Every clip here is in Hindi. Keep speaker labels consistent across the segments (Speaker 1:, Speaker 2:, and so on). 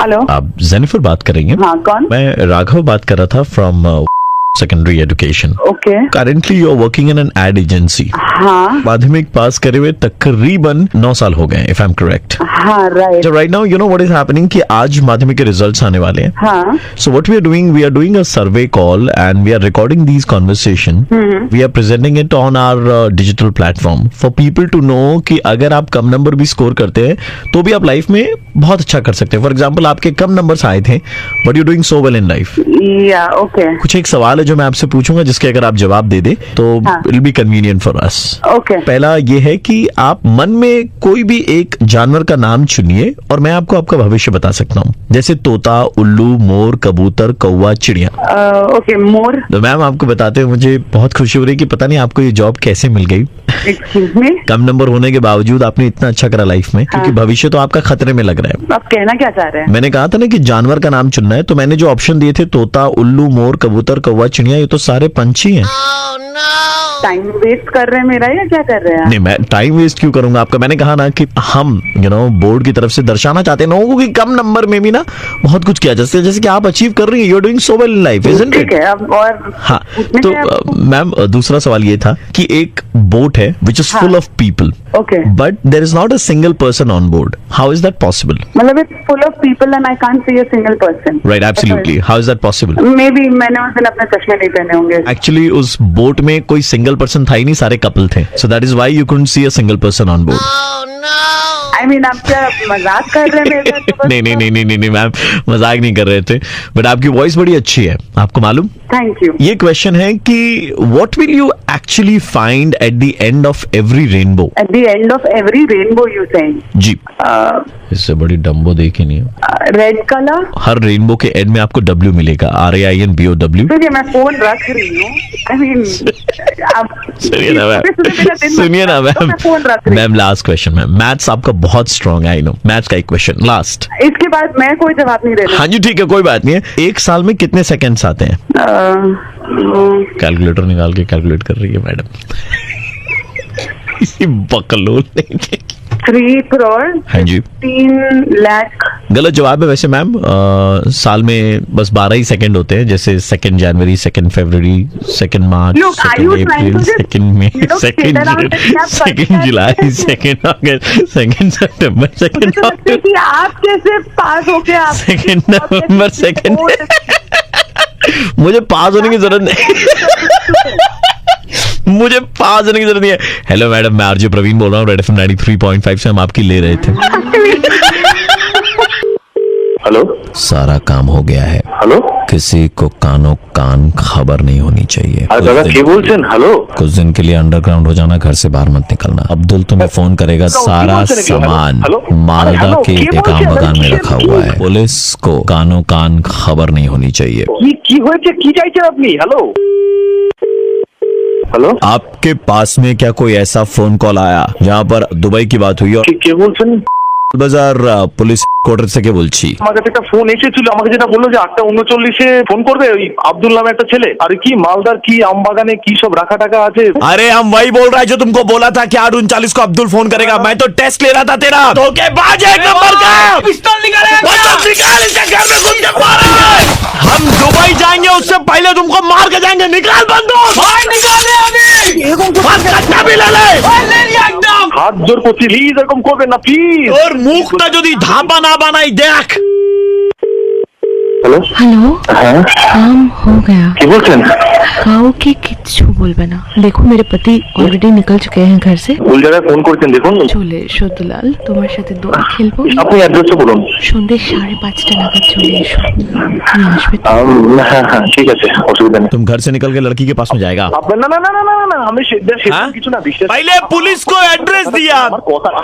Speaker 1: हेलो,
Speaker 2: आप जेनिफर बात कर रही हैं?
Speaker 1: हाँ कौन?
Speaker 2: मैं राघव बात कर रहा था from secondary education.
Speaker 1: Okay.
Speaker 2: Currently you are working in an ad agency.
Speaker 1: हाँ
Speaker 2: माध्यमिक पास करे हुए तकरीबन 9 साल हो गए, इफ आई एम करेक्ट।
Speaker 1: हाँ right.
Speaker 2: So right now, you know what is happening कि आज माध्यमिक के रिजल्ट्स आने वाले हैं।
Speaker 1: हाँ
Speaker 2: So what we are doing a survey call and we are recording these conversation. We are presenting it on our digital platform for people to know कि अगर आप कम नंबर भी स्कोर करते हैं तो भी आप लाइफ में बहुत अच्छा कर सकते हैं। फॉर एग्जाम्पल आपके कम नंबर्स आए थे but you doing so well in life.
Speaker 1: या ओके
Speaker 2: कुछ एक सवाल है जो मैं आपसे पूछूंगा जिसके अगर आप जवाब दे दे तो it be convenient for us.
Speaker 1: Okay.
Speaker 2: पहला ये है कि आप मन में कोई भी एक जानवर का नाम चुनिए और मैं आपको आपका भविष्य बता सकता हूँ, जैसे तोता, उल्लू, मोर, कबूतर, कौवा, चिड़िया।
Speaker 1: Okay more.
Speaker 2: तो मैम आपको बताते हुए मुझे बहुत खुशी हो रही है कि पता नहीं आपको ये जॉब कैसे मिल गई।
Speaker 1: एक्सक्यूज मी,
Speaker 2: कम नंबर होने के बावजूद आपने इतना अच्छा करा लाइफ में, क्योंकि भविष्य तो आपका खतरे में लग रहा है।
Speaker 1: आप कहना क्या चाह रहे हैं?
Speaker 2: मैंने कहा था ना कि जानवर का नाम चुनना है, तो मैंने जो ऑप्शन दिए थे तोता, उल्लू, मोर, कबूतर, कौवा, चिड़िया, ये तो सारे पंछी हैं।
Speaker 1: टाइम वेस्ट कर रहे हैं मेरा या क्या कर रहे हैं?
Speaker 2: नहीं, मैं टाइम वेस्ट क्यों करूंगा आपका? मैंने कहा ना कि हम बोर्ड की तरफ से दर्शाना चाहते हैं लोगों को कि कम नंबर में भी ना बहुत कुछ किया जा सकता है, जैसे कि आप अचीव कर रही हैं। You are doing so well in life, isn't it?
Speaker 1: ठीक है। अब और
Speaker 2: हाँ, तो मैम दूसरा सवाल ये था कि एक बोट है which is full of people,
Speaker 1: okay,
Speaker 2: but there is not a single person on board. How is that possible?
Speaker 1: मतलब it's full of people and I can't see a single person.
Speaker 2: Right, absolutely. How is that possible?
Speaker 1: Maybe मैंने उस दिन अपने चश्मे नहीं पहने होंगे।
Speaker 2: एक्चुअली उस बोट में कोई सिंगल पर्सन था ही नहीं, सारे कपल थे। So that is why you couldn't see a single person on board.
Speaker 1: I mean आप क्या मजाक कर रहे हैं मेरे साथ?
Speaker 2: नहीं मैम, मजाक नहीं कर रहे थे, बट आपकी वॉइस बड़ी अच्छी है, आपको मालूम।
Speaker 1: Thank you.
Speaker 2: ये क्वेश्चन है कि what will you actually find at the end of every rainbow?
Speaker 1: At the end of every rainbow you saying?
Speaker 2: जी। इससे बड़ी डम्बो देखी नहीं है।
Speaker 1: Red colour.
Speaker 2: हर रेनबो के एंड में आपको W मिलेगा, RAINBOW।
Speaker 1: देखिए मैं फोन रख रही हूँ। आई मीन आप
Speaker 2: सुनिए ना ma'am, ma'am last question ma'am. Maths आपका बहुत स्ट्रॉन्ग है, आई नो। मैथ्स का एक क्वेश्चन लास्ट।
Speaker 1: इसके बाद मैं कोई जवाब नहीं देना।
Speaker 2: हाँ जी ठीक है, कोई बात नहीं है। एक साल में कितने सेकेंड्स आते हैं? कैलकुलेटर निकाल के कैलकुलेट कर रही है मैडम। इसी बकलोल नहीं।
Speaker 1: 3 करोड़।
Speaker 2: हाँ जी।
Speaker 1: 3 लाख।
Speaker 2: गलत जवाब है वैसे मैम। साल में बस 12 ही सेकंड होते हैं, जैसे 2 जनवरी, 2 फरवरी, 2 मार्च, 2 अप्रैल, 2 मई, 2 जुलाई, 2 अगस्त, 2 सितंबर, 2 अक्टूबर।
Speaker 1: आप कैसे पास हो गए?
Speaker 2: 2 नवंबर, 2 मुझे पास होने की जरूरत नहीं। मुझे पास होने की जरूरत नहीं है। हेलो मैडम, मैं आरजे प्रवीण बोल रहा हूँ, रेड एफएम 93.5 से हम आपकी ले रहे थे।
Speaker 3: हेलो,
Speaker 2: सारा काम हो गया है।
Speaker 3: हेलो,
Speaker 2: किसी को कानो कान खबर नहीं होनी चाहिए।
Speaker 3: दादा क्या बोलছেন? हेलो,
Speaker 2: कुछ दिन के लिए अंडरग्राउंड हो जाना, घर से बाहर मत निकलना। अब्दुल तुम्हें फोन करेगा, सारा सामान मालदा के एकाम बगान में रखा हुआ है। पुलिस को कानो कान खबर नहीं होनी चाहिए।
Speaker 3: কি হয়েছে? কি চাইছেন আপনি? हेलो, हेलो,
Speaker 2: आपके पास में क्या कोई ऐसा फोन कॉल आया जहाँ पर दुबई की बात हुई? और
Speaker 3: কে বলছেন?
Speaker 2: বাজার পুলিশ কোয়ার্টার থেকে বলছি।
Speaker 3: আমার কাছে একটা ফোন এসেছিল, আমাকে যেটা বললো যে 8:39 ফোন করবে ওই আব্দুল নামে একটা ছেলে। আর কি মালদার কি আমবাগানে কি সব রাখা টাকা আছে।
Speaker 2: अरे हम वही बोल रहा है जो तुमको बोला था कि 8:39 को अब्दुल फोन करेगा। मैं तो टेस्ट ले रहा था तेरा। धोखेबाज एक नंबर का। पिस्तौल निकाल, इसके घर में घुस के मारा। हम दुबई जाएंगे उससे पहले तुमको मार के जाएंगे। निकाल बंदूक। निकाले अभी भी ले ले। एकदम
Speaker 3: হাত জোর করছি, প্লিজ এরকম করবেন না প্লিজ।
Speaker 2: और मुखটা যদি ধাপা না বানাই দেখ।
Speaker 3: हेलो,
Speaker 4: হ্যালো,
Speaker 3: হ্যাঁ
Speaker 4: কাম हो गया।
Speaker 3: কি বলছেন?
Speaker 4: কাউকে কিচ্ছু বলবে না। দেখো मेरे पति ऑलरेडी निकल चुके हैं घर से।
Speaker 3: ভুল জায়গায় ফোন করছেন, দেখুন।
Speaker 4: চলে এসো দুলাল, তোমার সাথে দোল খেলবো।
Speaker 3: আপনি অ্যাড্রেসটা বলুন।
Speaker 4: সন্ধ্যে 5:30 নাগাদ চলে এসো। তুমি আসবে তো?
Speaker 3: হ্যাঁ হ্যাঁ ঠিক আছে, অসুবিধা নেই।
Speaker 2: तुम घर से निकल के लड़की के पास में जाएगा।
Speaker 3: না না না না না না আমি কিছু না বিশ্বাস।
Speaker 2: पहले पुलिस को एड्रेस दिया।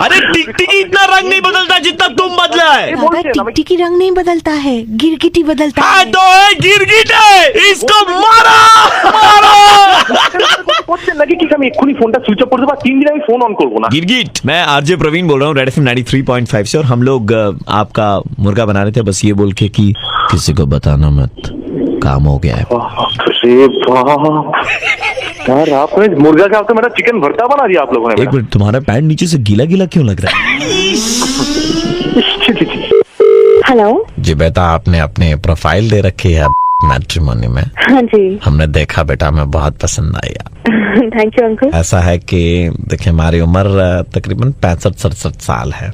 Speaker 2: अरे टिकटिकी इतना रंग नहीं बदलता जितना तुम बदला है।
Speaker 4: दादा, टिकटिकी रंग नहीं बदलता है, गिरगिटी बदलता
Speaker 2: हाँ
Speaker 4: है।
Speaker 2: तो गिरगिट है, इसको मारो मारो।
Speaker 3: করছেন নাকি কি? আমি এক্ষুনি ফোনটা সুইচ অফ করে দেবো, 3 দিন আমি ফোন অন করবো না।
Speaker 2: गिरगिट। मैं आरजे प्रवीण बोल रहा हूँ, रेड एफएम 93.5 से, और हम लोग आपका मुर्गा बना रहे थे, बस ये बोल के कि किसी को बताना मत, काम हो गया है।
Speaker 3: अरे बाप यार, आपने मुर्गा का आपका मेरा चिकन भरता बना दिया आप लोगों ने।
Speaker 2: एक मिनट, तुम्हारा पैंट नीचे से गीला गीला क्यों लग रहा है?
Speaker 1: हेलो।
Speaker 2: जी बेटा, आपने अपने प्रोफाइल दे रखी है मैट्रिमोनी में।
Speaker 1: हाँ जी।
Speaker 2: हमने देखा बेटा, हमें बहुत पसंद आया।
Speaker 1: Thank you uncle.
Speaker 2: ऐसा है कि देखिए, हमारी उम्र तकरीबन 65-67 साल है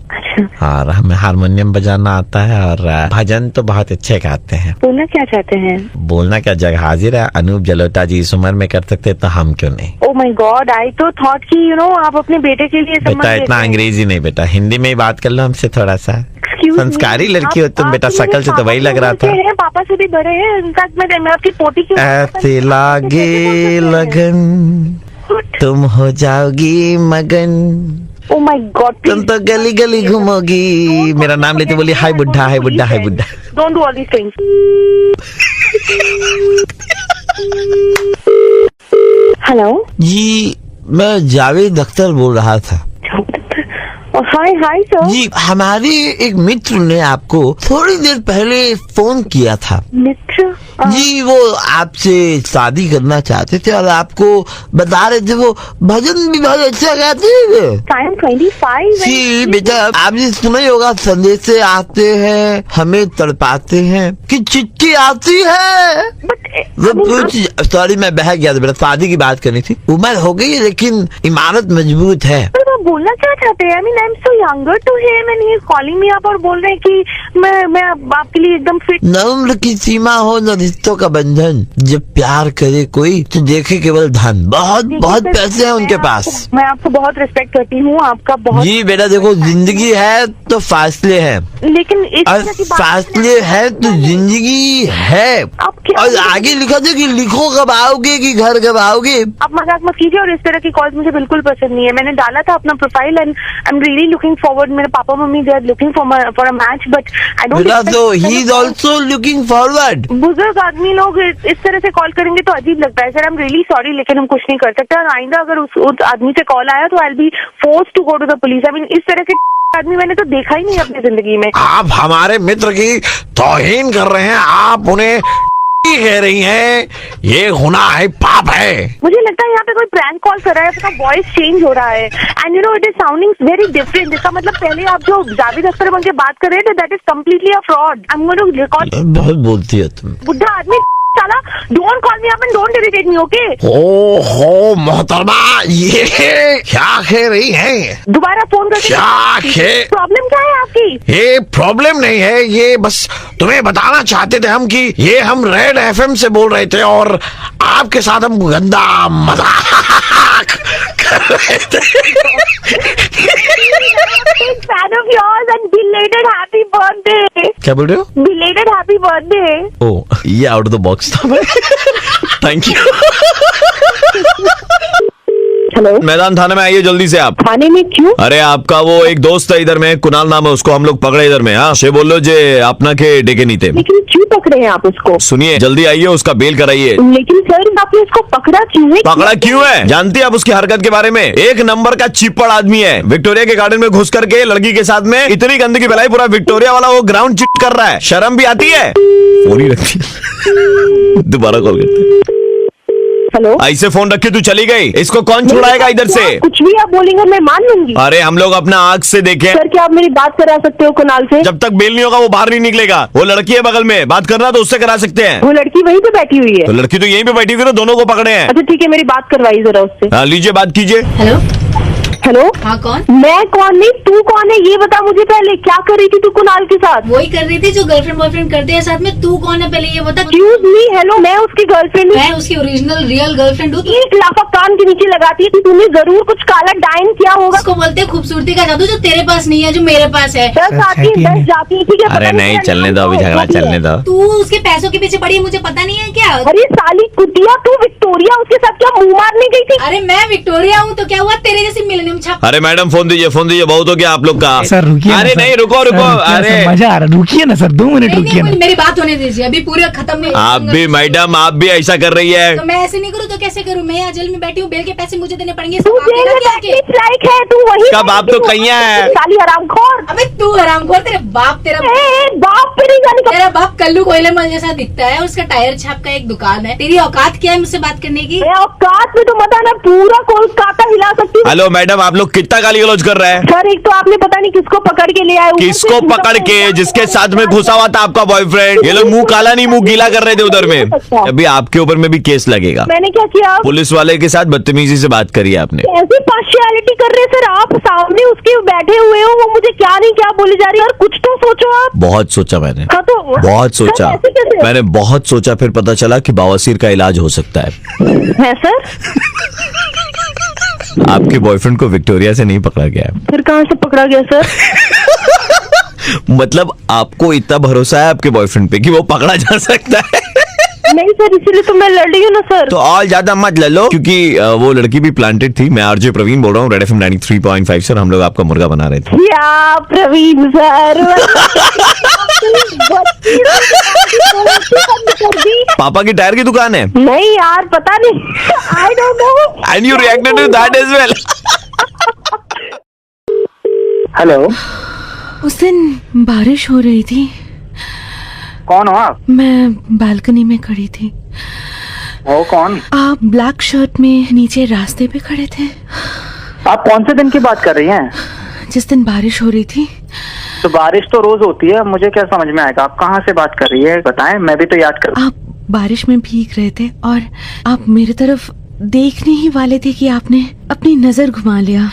Speaker 2: और हमें हारमोनियम बजाना आता है और भजन तो बहुत अच्छे गाते हैं।
Speaker 1: बोलना क्या चाहते हैं?
Speaker 2: बोलना क्या, जग हाजिर है। अनूप जलोटा जी इस उम्र में कर सकते तो हम क्यों नहीं।
Speaker 1: ओह माय गॉड, आई तो थॉट कि आप अपने बेटे के लिए
Speaker 2: बेटा इतना अंग्रेजी नहीं बेटा, हिंदी में ही बात कर लो हमसे थोड़ा सा।
Speaker 1: Excuse me,
Speaker 2: संस्कारी लड़की हो तुम बेटा, शकल से तो वही लग रहा था।
Speaker 1: पापा से भी बड़े हैं, इनफैक्ट मैं आपकी पोती की
Speaker 2: ऐसे लागे लगन तुम हो जाओगी मगन,
Speaker 1: ओह माय गॉड,
Speaker 2: तुम तो गली गली घूमोगी। मेरा नाम लेते बोली हाय बुड्ढा, हाय बुड्ढा, हाय बुड्ढा।
Speaker 1: Don't do all these things. Hello
Speaker 5: जी, मैं जावेद अख्तर बोल रहा था।
Speaker 1: हाय हाय सर।
Speaker 5: जी, हमारे एक मित्र ने आपको थोड़ी देर पहले फोन किया था।
Speaker 1: मित्र?
Speaker 5: जी, वो आपसे शादी करना चाहते थे और आपको बता रहे थे वो भजन भी बहुत अच्छा गाते हैं।
Speaker 1: टाइम 25।
Speaker 5: जी बेटा, आपने सुना ही होगा, संदेश आते हैं हमें तड़पाते हैं कि चिट्ठी आती है। सॉरी, मैं बह गया था बेटा, शादी की बात करनी थी। उम्र हो गई है लेकिन इमारत मजबूत है।
Speaker 1: बोलना क्या चाहते हैं? I am so younger to him and he is calling me up और बोल रहे हैं कि मैं आपके लिए एकदम फिट।
Speaker 5: न उम्र की सीमा हो न रिश्तों का बंधन, जब प्यार करे कोई तो देखे केवल धन। बहुत पैसे हैं उनके पास।
Speaker 1: मैं आपको बहुत रिस्पेक्ट करती हूँ, आपका बहुत।
Speaker 5: जी बेटा देखो, जिंदगी है तो फासले हैं,
Speaker 1: लेकिन
Speaker 5: और फासले है तो जिंदगी है। और आगे लिखा था कि लिखो कब आओगे कि घर कब आओगे।
Speaker 1: आप मजाक मत कीजिए और इस तरह की कॉल्स मुझे बिल्कुल पसंद नहीं है। मैंने डाला था अपना profile and I am really looking forward. मेरे पापा मम्मी they are looking for a match, but I don't.
Speaker 5: बेटा तो he is also looking forward.
Speaker 1: बुजुर्ग आदमी लोग इस तरह से कॉल करेंगे तो अजीब लगता है। Sir I am really sorry, लेकिन हम कुछ नहीं कर सकते। और आइंदा अगर उस आदमी से कॉल आया तो I will be forced to go to the police. I mean, इस तरह के आदमी मैंने तो देखा ही नहीं अपनी जिंदगी में।
Speaker 2: आप हमारे मित्र की तौहीन कर रहे हैं, आप उन्हें कह रही हैं, ये गुनाह है, पाप है।
Speaker 1: मुझे लगता है यहाँ पे कोई प्रैंक कॉल कर रहा है, अपना वॉइस चेंज हो रहा है and it is sounding very different. इसका मतलब पहले आप जो जावेद अख्तर बन के बात कर रहे थे, that is completely a fraud. I am going to record.
Speaker 5: बहुत बोलती है तुम।
Speaker 1: बुढ़ा आदमी साला, don't call me up and don't irritate me, okay?
Speaker 2: ओहो मोहतरमा, ये क्या कह रही है?
Speaker 1: दोबारा फोन करके
Speaker 2: क्या
Speaker 1: प्रॉब्लम क्या है आपकी? ये
Speaker 2: प्रॉब्लम नहीं है, ये बस तुम्हें बताना चाहते थे हम कि ये हम रेड एफएम से बोल रहे थे और आपके साथ हम गंदा मजाक कर रहे थे।
Speaker 1: Fan of yours and belated happy birthday.
Speaker 2: क्या बोल रहे हो?
Speaker 1: Belated happy birthday.
Speaker 2: ओह, ये आउट ऑफ द बॉक्स था। Thank you.
Speaker 1: हेलो,
Speaker 2: मैदान थाने में आइए जल्दी से आप।
Speaker 1: थाने में क्यों?
Speaker 2: अरे आपका वो एक दोस्त है इधर में, कुणाल नाम है, उसको हम लोग पकड़े इधर में। हाँ, से बोल लो जे अपना के डेके नहीं थे।
Speaker 1: लेकिन क्यों पकड़े हैं आप उसको?
Speaker 2: सुनिए, जल्दी आइए, उसका बेल कराइए।
Speaker 1: लेकिन सर, आपने उसको पकड़ा क्यों है?
Speaker 2: पकड़ा क्यों है जानती है आप उसकी हरकत के बारे में? एक नंबर का चिपड़ आदमी है। विक्टोरिया के गार्डन में घुस करके लड़की के साथ में इतनी गंदगी फैलाई, पूरा विक्टोरिया वाला वो ग्राउंड चिट कर रहा है। शर्म भी आती है? फोन ही रखती है। दोबारा कॉल करते।
Speaker 1: हेलो,
Speaker 2: ऐसे फोन रखे तू चली गई, इसको कौन छुड़ाएगा इधर से?
Speaker 1: कुछ भी आप बोलेंगे मैं मान लूंगी।
Speaker 2: अरे हम लोग अपना आंख से देखें।
Speaker 1: सर, क्या आप मेरी बात करा सकते हो कुणाल से?
Speaker 2: जब तक बेल नहीं होगा वो बाहर नहीं निकलेगा। वो लड़की है बगल में, बात करना तो उससे करा सकते हैं।
Speaker 1: वो लड़की वहीं पे बैठी हुई है।
Speaker 2: तो लड़की तो यहीं पे बैठी हुई है, दोनों को पकड़े हैं।
Speaker 1: अच्छा ठीक है, मेरी बात करवाइए जरा उससे।
Speaker 2: हाँ लीजिए, बात कीजिए।
Speaker 6: हेलो,
Speaker 1: हेलो,
Speaker 6: हाँ कौन?
Speaker 1: मैं कौन नहीं, तू कौन है ये बता मुझे पहले। क्या कर रही थी तू कुणाल के साथ?
Speaker 6: वही कर रही थी जो गर्लफ्रेंड बॉयफ्रेंड करते हैं साथ में। तू कौन है पहले ये बता।
Speaker 1: एक्सक्यूज मी, हेलो, मैं उसकी गर्लफ्रेंड हूँ।
Speaker 6: मैं उसकी ओरिजिनल रियल गर्लफ्रेंड हूँ।
Speaker 1: एक लाफा कान के नीचे लगाती है कि तूने जरूर कुछ काला डाइन किया होगा।
Speaker 6: उसको बोलते हैं खूबसूरती का जादू, जो तेरे पास नहीं है, जो मेरे पास है।
Speaker 1: 10 आती है 10 जाती है, ठीक है?
Speaker 2: अरे नहीं, चलने दो, अभी झगड़ा चलने दो।
Speaker 6: तू उसके पैसों के पीछे पड़ी है, मुझे पता नहीं है क्या?
Speaker 1: अरे साली कुतिया, तू विक्टोरिया उसके साथ क्या मुंह मारने गई थी?
Speaker 6: अरे मैं विक्टोरिया हूँ तो क्या हुआ? तेरे जैसी मिलेनियम छाप।
Speaker 2: अरे मैडम फोन दीजिए, फोन दीजिए, बहुत हो गया आप लोग का।
Speaker 7: सर रुकिए ना,
Speaker 2: अरे
Speaker 7: सर।
Speaker 2: नहीं, रुको रुको। अरे
Speaker 7: मजा आ रहा, रुकिए ना सर, 2 मिनट
Speaker 6: नहीं,
Speaker 7: रुकिए
Speaker 6: नहीं,
Speaker 7: ना।
Speaker 6: मेरी बात होने दीजिए, अभी पूरे खत्म नहीं।
Speaker 2: आप भी मैडम, आप भी ऐसा कर रही है।
Speaker 6: तो मैं ऐसे नहीं करूँ तो कैसे करूँ? मैं यहाँ जेल में बैठी हूँ, बेल के पैसे मुझे देने पड़ेंगे।
Speaker 1: तू जेल में बैठने लायक है, तू वही
Speaker 2: कब आप तो कैया है।
Speaker 1: साली हरामखोर।
Speaker 6: अबे तू हरामखोर, तेरे बाप तेरा
Speaker 1: बाप पे नहीं जाने का।
Speaker 6: तेरा बाप कल्लू कोयले मल जैसा दिखता है, उसका टायर छाप का एक दुकान है। तेरी औकात क्या है मुझसे बात करने की?
Speaker 1: औकात में तो मत आना, पूरा कोलकाता हिला सकती हूँ।
Speaker 2: हेलो मैडम, आप लोग कितना गाली गलौज कर रहे हैं?
Speaker 1: सर एक तो आपने पता नहीं किसको पकड़ के ले आए,
Speaker 2: किसको पकड़ के? जिसके साथ में घुसा हुआ था आपका बॉयफ्रेंड। ये लोग मुंह काला नहीं मुंह गीला कर रहे थे उधर में। अभी आपके ऊपर में भी केस लगेगा।
Speaker 1: मैंने क्या किया?
Speaker 2: पुलिस वाले के साथ बदतमीजी से बात करी आपने।
Speaker 1: ऐसी पार्शियलिटी कर रहे हैं सर, आप सामने उसके बैठे हुए हो, वो मुझे क्या नहीं क्या बोली जा रही है। और कुछ तो सोचो आप।
Speaker 2: बहुत सोचा मैंने,
Speaker 1: हाँ तो
Speaker 2: बहुत सोचा
Speaker 1: सर, ऐसे कैसे?
Speaker 2: मैंने बहुत सोचा, फिर पता चला कि बवासीर का इलाज हो सकता है
Speaker 1: सर
Speaker 2: आपके बॉयफ्रेंड को विक्टोरिया से नहीं पकड़ा गया है।
Speaker 1: फिर कहाँ से पकड़ा गया सर?
Speaker 2: मतलब आपको इतना भरोसा है आपके बॉयफ्रेंड पे कि वो पकड़ा जा सकता है?
Speaker 1: नहीं सर, इसीलिए तो मैं लड़ रही हूँ ना सर।
Speaker 2: तो और ज्यादा मत ले लो, क्योंकि वो लड़की भी प्लांटेड थी। मैं आरजे प्रवीण बोल रहा हूँ, रेड एफएम 93.5 सर। हम लोग आपका मुर्गा बना रहे थे।
Speaker 1: क्या प्रवीण सर?
Speaker 2: पापा की टायर की दुकान है।
Speaker 1: नहीं यार पता नहीं, I don't know.
Speaker 2: And you reacted to that as well.
Speaker 8: Hello,
Speaker 4: उस दिन बारिश हो रही थी,
Speaker 8: कौन हो आप?
Speaker 4: मैं बालकनी में खड़ी थी।
Speaker 8: वो कौन?
Speaker 4: आप ब्लैक शर्ट में नीचे रास्ते पे खड़े थे।
Speaker 8: आप कौन से दिन की बात कर रही हैं?
Speaker 4: जिस दिन बारिश हो रही थी।
Speaker 8: तो बारिश तो रोज होती है, मुझे क्या समझ में आएगा? आप कहाँ से बात कर रही है बताएं, मैं भी तो याद कर।
Speaker 4: आप बारिश में भीग रहे थे और आप मेरी तरफ देखने ही वाले थे कि आपने अपनी नजर घुमा लिया।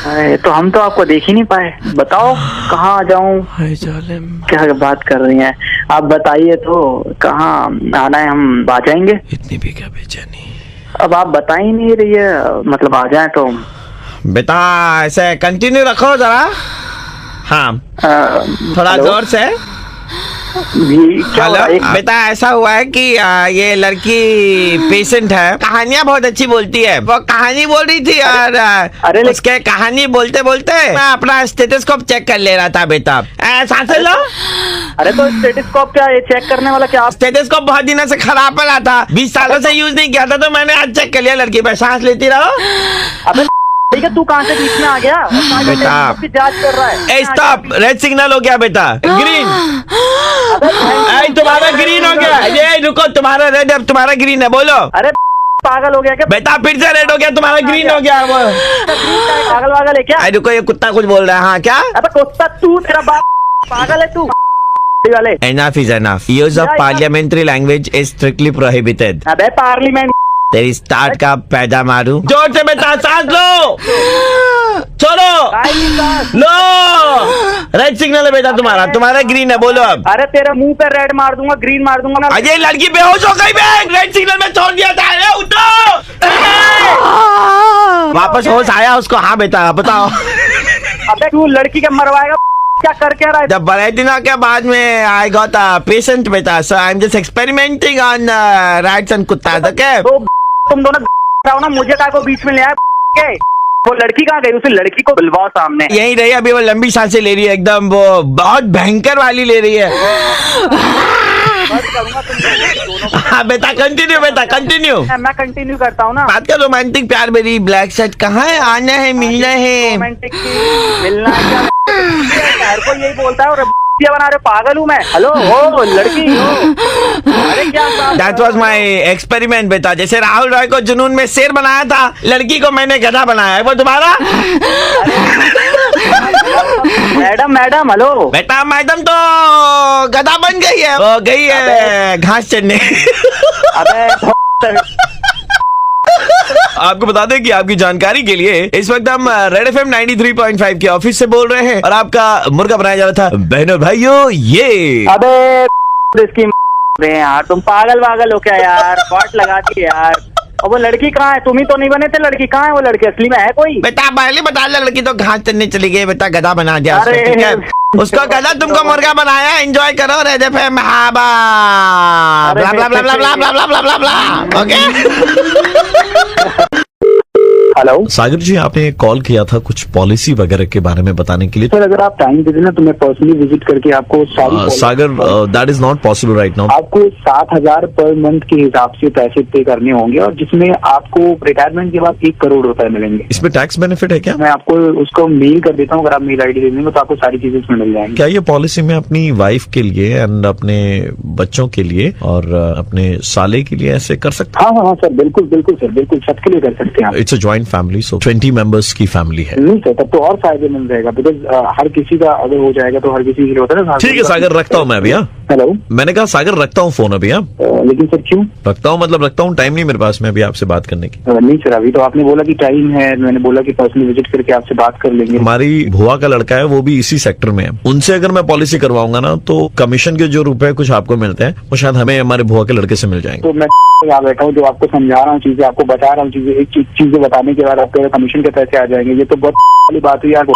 Speaker 8: अरे तो हम तो आपको देख ही नहीं पाए। बताओ कहाँ आ जाऊं? क्या बात कर रही हैं आप? बताइए तो कहाँ आना है, हम आ जाएंगे।
Speaker 2: इतनी भी क्या बेचैनी?
Speaker 8: अब आप बता ही नहीं रही है, मतलब आ जाए तो।
Speaker 2: बेटा ऐसे कंटिन्यू रखो जरा। हाँ थोड़ा
Speaker 8: हेलो?
Speaker 2: जोर से।
Speaker 8: जी क्या हुआ?
Speaker 2: हेलो बेटा, ऐसा हुआ है कि ये लड़की पेशेंट है, कहानियां बहुत अच्छी बोलती है। वो कहानी बोल रही थी और
Speaker 8: अरे
Speaker 2: उसके कहानी बोलते बोलते मैं अपना स्टेथोस्कोप चेक कर ले रहा था। बेटा सांसें लो।
Speaker 8: अरे तो स्टेथोस्कोप क्या ये चेक करने वाला? क्या आप
Speaker 2: स्टेथोस्कोप बहुत दिनों से खराब पड़ा था, 20 सालों से यूज नहीं किया था, तो मैंने आज चेक कर लिया। लड़की पे सांस लेती रहो।
Speaker 8: अबे ठीक है, तू कहाँ से बीच में आ गया?
Speaker 2: बेटा
Speaker 8: आपकी जांच कर रहा है।
Speaker 2: स्टॉप, रेड सिग्नल हो गया बेटा, ग्रीन। तुम्हारा ग्रीन हो गया। ये रुको, तुम्हारा रेड है, तुम्हारा ग्रीन है। बोलो।
Speaker 8: अरे पागल हो गया क्या?
Speaker 2: बेटा फिर से रेड हो गया, तुम्हारा ग्रीन हो गया। वो
Speaker 8: पागल वागल है क्या?
Speaker 2: रुको, ये कुत्ता कुछ बोल रहा है। हाँ क्या?
Speaker 8: अबे कुत्ता तू, तेरा बाप पागल है तू वाले।
Speaker 2: Enough is enough. Use of parliamentary language is strictly prohibited.
Speaker 8: अबे पार्लियामेंट
Speaker 2: तेरी स्टार्ट का पैदा मारू। जोर से बेटा सांस लो, छोड़ो, लो। रेड सिग्नल है बेटा तुम्हारा, तुम्हारा ग्रीन है। बोलो अब।
Speaker 8: अरे तेरे मुंह पे रेड मार दूंगा, ग्रीन मार दूंगा ना।
Speaker 2: अजय लड़की बेहोश हो गई। मैं रेड सिग्नल में छोड़ दिया था। अरे उठो, वापस होश आया उसको। हाँ बेटा बताओ।
Speaker 8: अबे तू लड़की के मरवाएगा क्या कर क्या रहा है?
Speaker 2: जब बड़े दिनों के बाद में आई गॉट अ पेशेंट बेटा, so I am just experimenting on rights and कुत्ता। ओके
Speaker 8: तो तुम दोनों रहो ना, मुझे क्या को बीच में ले आया के? वो लड़की कहाँ गई? उसे लड़की को बुलवाओ सामने।
Speaker 2: यही रही अभी, वो लंबी सांसें ले रही है एकदम, वो बहुत भयंकर वाली ले रही है। हाँ बेटा कंटिन्यू, बेटा कंटिन्यू।
Speaker 8: मैं कंटिन्यू करता हूँ ना।
Speaker 2: बात कर रोमांटिक प्यार मेरी। ब्लैक शर्ट कहाँ है? आना है, मिलना है।
Speaker 8: रोमांटिक मिलना है क्या? को यही बोलता है और बना रहे, पागल हूँ मैं। हेलो ओ लड़की हो। अरे क्या?
Speaker 2: That was my experiment बेटा। जैसे राहुल रॉय को जुनून में शेर बनाया था, लड़की को मैंने गधा बनाया है। वो तुम्हारा?
Speaker 8: Madam madam hello.
Speaker 2: बेटा मैडम तो गधा बन गई है, वो गई है घास चढ़ने।
Speaker 8: अबे
Speaker 2: आपको बता दें कि आपकी जानकारी के लिए इस वक्त हम रेड एफएम 93.5 के ऑफिस से बोल रहे हैं और आपका मुर्गा बनाया जा रहा था। बहनों भाइयों, ये
Speaker 8: अबे इसकी यार, तुम पागल वागल हो क्या यार? कॉट लगा दी यार। और वो लड़की कहाँ है? तुम ही तो नहीं बने थे। लड़की कहाँ है? वो लड़की असली में है कोई?
Speaker 2: बेटा पहले बता दे, लड़की तो घास चढ़ने चली गई। बेटा गधा बना दिया उसको,
Speaker 8: अरे
Speaker 2: ठीक है? उसको गधा, तुमको मुर्गा बनाया। एंजॉय करो रेड एफएम। ब्ला ब्ला ब्ला ब्ला ब्ला ब्ला ब्ला ब्ला ब्ला। ओके।
Speaker 8: हेलो
Speaker 2: सागर जी, आपने कॉल किया था कुछ पॉलिसी वगैरह के बारे में बताने के लिए।
Speaker 8: सर, अगर आप टाइम दे देना तो मैं पर्सनली विजिट करके आपको सारी
Speaker 2: सागर, that is not possible right now.
Speaker 8: आपको 7,000 पर मंथ के हिसाब से पैसे पे करने होंगे और जिसमें आपको रिटायरमेंट के बाद 1 करोड़ रुपए मिलेंगे।
Speaker 2: इसमें टैक्स बेनिफिट है क्या?
Speaker 8: मैं आपको उसको मेल कर देता हूँ, अगर आप मेल आईडी दे देंगे तो आपको सारी चीजें उसमें मिल जाएंगी।
Speaker 2: क्या ये पॉलिसी में अपनी वाइफ के लिए एंड अपने बच्चों के लिए और अपने साले के लिए ऐसे कर सकते?
Speaker 8: हाँ हाँ हाँ सर, बिल्कुल बिल्कुल सर, बिल्कुल सबके लिए कर सकते हैं आप।
Speaker 2: It's a joint family, so 20 members की फैमिली है।
Speaker 8: नहीं सर, तब तो और फायदेमंद रहेगा, बिकॉज हर किसी का अगर हो जाएगा तो हर किसी के लिए होता है ना।
Speaker 2: ठीक है सागर, रखता हूँ मैं अभी। हाँ,
Speaker 8: हेलो,
Speaker 2: मैंने कहा सागर रखता हूँ फोन अभी। हाँ,
Speaker 8: लेकिन सर क्यों
Speaker 2: रखता हूँ मतलब रखता हूँ, टाइम नहीं मेरे पास में अभी आपसे बात करने की।
Speaker 8: नहीं सर, अभी तो आपने बोला कि टाइम है, मैंने बोला कि पर्सनली विजिट करके आपसे बात कर लेंगे।
Speaker 2: हमारी भुआ का लड़का है, वो भी इसी सेक्टर में है, उनसे अगर मैं पॉलिसी करवाऊंगा ना तो कमीशन के जो रुपए कुछ आपको मिलते हैं वो शायद हमें हमारे भुआ के लड़के से मिल जाएंगे।
Speaker 8: तो मैं यहाँ बैठा हूँ, जो आपको समझा रहा हूँ चीजें, आपको बता रहा हूँ चीजें, एक चीजें बताने के बाद आपके कमीशन के पैसे आ जाएंगे, ये तो बहुत वाली बात हुई यार।